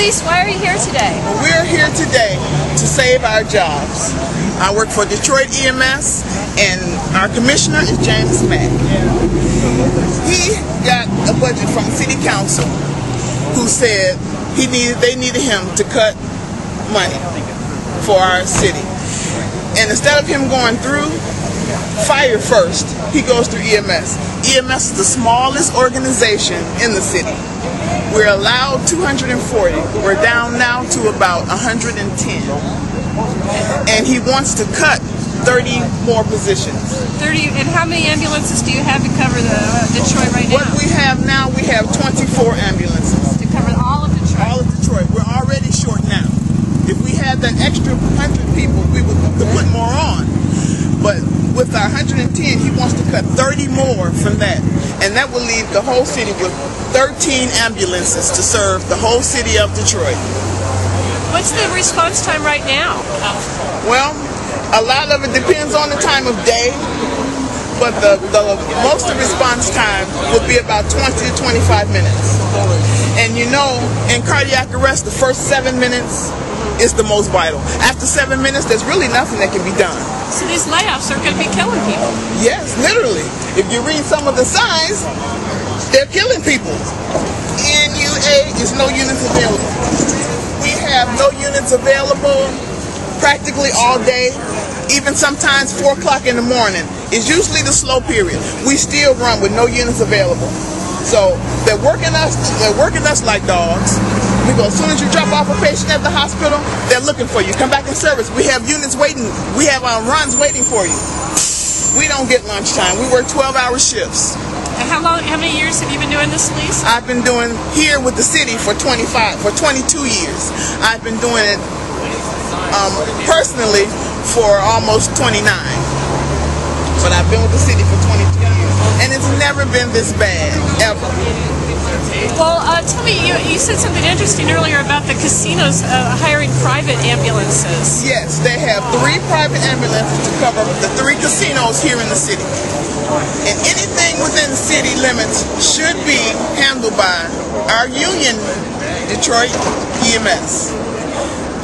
Police, why are you here today? Well, we're here today to save our jobs. I work for Detroit EMS, and our commissioner is Jimmy Mack. He got a budget from City Council who said they needed him to cut money for our city. And instead of him going through fire first, he goes through EMS. EMS is the smallest organization in the city. We're allowed 240. We're down now to about 110. And he wants to cut 30 more positions. 30, and how many ambulances do you have to cover Detroit right now? What we have now, we have 24 ambulances. To cover all of Detroit? All of Detroit. We're already short now. If we had that extra 100 people, we could put more on. But with our 110, he wants to cut 30 more from that. And that will leave the whole city with 13 ambulances to serve the whole city of Detroit. What's the response time right now? Well, a lot of it depends on the time of day, but the most of the response time will be about 20 to 25 minutes. And you know, in cardiac arrest, the first 7 minutes is the most vital. After 7 minutes, there's really nothing that can be done. So these layoffs are going to be killing people? Yes, literally. If you read some of the signs, they're killing people. NUA is no units available. We have no units available practically all day. Even sometimes 4 o'clock in the morning is usually the slow period. We still run with no units available. So they're working us like dogs. Because as soon as you drop off a patient at the hospital, they're looking for you. Come back in service. We have units waiting. We have runs waiting for you. We don't get lunchtime. We work 12-hour shifts. And how many years have you been doing this, Lisa? I've been doing here with the city for 22 years. I've been doing it personally for almost 29. But I've been with the city for 22 years. And it's never been this bad, ever. Well, tell me, you said something interesting earlier about the casinos hiring private ambulances. Yes, they have 3 private ambulances to cover the 3 casinos here in the city. And anything within city limits should be handled by our union, Detroit EMS.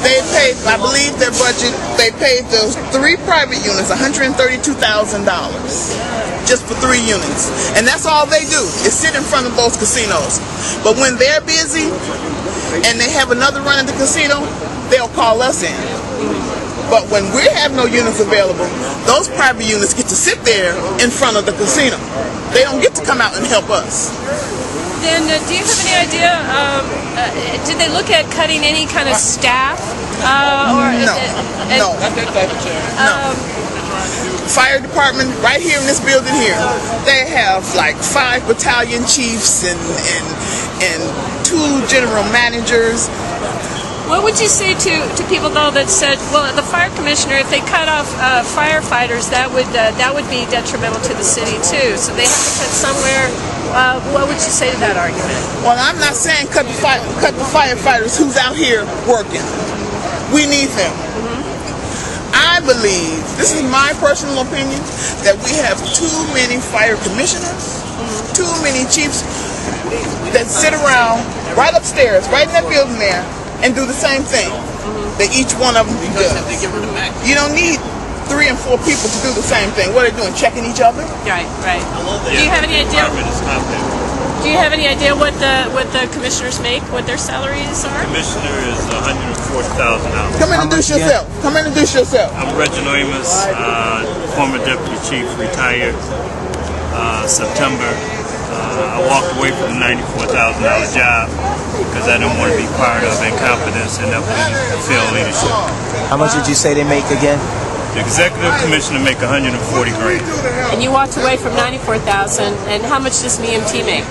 They paid, I believe their budget, they paid those 3 private units $132,000 just for 3 units. And that's all they do, is sit in front of those casinos. But when they're busy and they have another run at the casino, they'll call us in. But when we have no units available, those private units get to sit there in front of the casino. They don't get to come out and help us. Then, do you have any idea, did they look at cutting any kind of staff? No. Fire department, right here in this building here, they have like 5 battalion chiefs and 2 general managers. What would you say to people though that said, well, the fire commissioner, if they cut off firefighters, that would be detrimental to the city too. So they have to cut somewhere. What would you say to that argument? Well, I'm not saying cut the firefighters who's out here working. We need them. I believe, this is my personal opinion, that we have too many fire commissioners, too many chiefs that sit around right upstairs, right in that building there, and do the same thing that each one of them does. You don't need 3 and 4 people to do the same thing. What are they doing? Checking each other? Right. Do you have any idea? Do you have any idea what the commissioners make? What their salaries are? Commissioner is $140,000. Come introduce yourself. Come introduce yourself. I'm Reginald Amos, former deputy chief, retired September. I walked away from the $94,000 job because I didn't want to be part of incompetence and failed leadership. How much did you say they make again? The executive commissioner make $140,000. And you walked away from $94,000. And how much does an EMT make?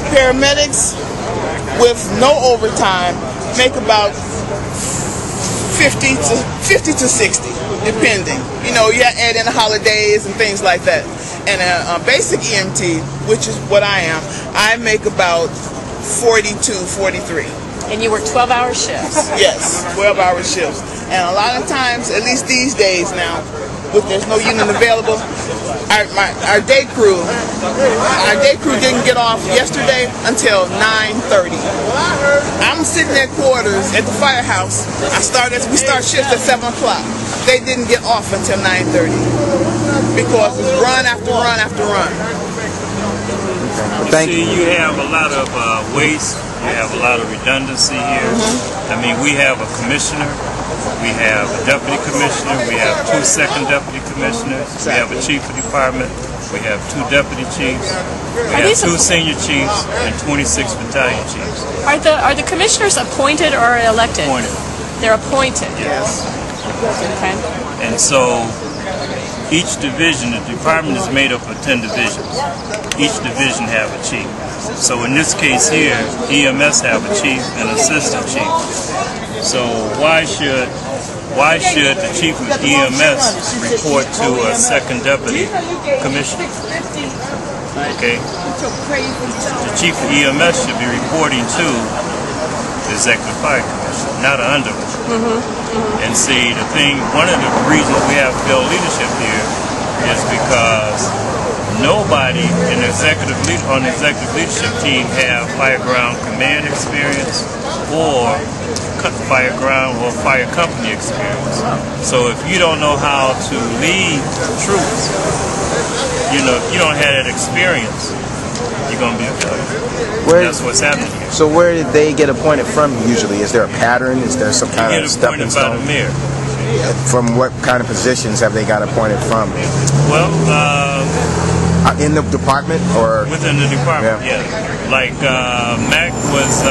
Paramedics with no overtime make about 50 to 60, depending. You know, you add in the holidays and things like that. And a basic EMT, which is what I am, I make about 42, 43. And you work 12-hour shifts? Yes, 12-hour shifts. And a lot of times, at least these days now, if there's no union available. Our day crew didn't get off yesterday until 9:30. I'm sitting at quarters at the firehouse. We start shifts at 7 o'clock. They didn't get off until 9:30 because it's run after run after run. You see, you have a lot of waste. You have a lot of redundancy here. I mean, we have a commissioner. We have a deputy commissioner, we have 2 second deputy commissioners, we have a chief of department, we have 2 deputy chiefs, we have 2 senior chiefs, and 26 battalion chiefs. Are the commissioners appointed or elected? Appointed. They're appointed. Yes. Okay. And so each division, the department is made up of 10 divisions. Each division have a chief. So in this case here, EMS have a chief and assistant chief. So why should the chief of EMS report to a second deputy commissioner? Okay. The chief of EMS should be reporting to the executive fire commissioner, not an under. And see, one of the reasons we have failed leadership here is because nobody on the executive leadership team have fire ground command experience or fire ground or fire company experience. So if you don't know how to lead troops, if you don't have that experience, you're going to be a failure. That's what's happening here. So where did they get appointed from usually? Is there a pattern? Is there some kind of stepping stone? By the mayor. From what kind of positions have they got appointed from? Well, in the department or? Within the department, yeah. Like Mack was,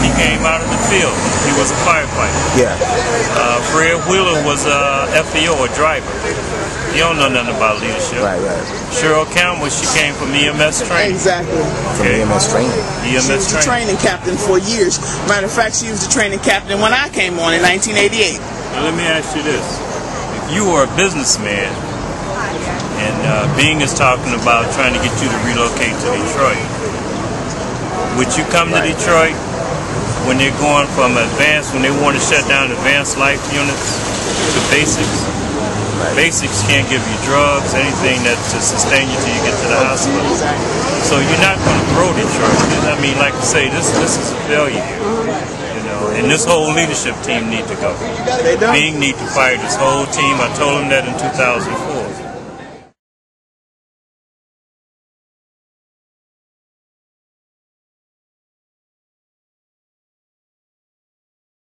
he came out of the field. He was a firefighter. Yeah. Fred Wheeler was a FEO, a driver. You don't know nothing about leadership. Right. Cheryl Campbell, she came from EMS training. Exactly. From EMS training. She was the training captain for years. Matter of fact, she was the training captain when I came on in 1988. Now let me ask you this. If you were a businessman, and Bing is talking about trying to get you to relocate to Detroit, would you come to Detroit when they're going from advanced, when they want to shut down advanced life units to basics? Basics can't give you drugs, anything that to sustain you till you get to the hospital. So you're not going to grow Detroit. I mean, like I say, this is a failure here. And this whole leadership team need to go. Bing need to fire this whole team. I told him that in 2004.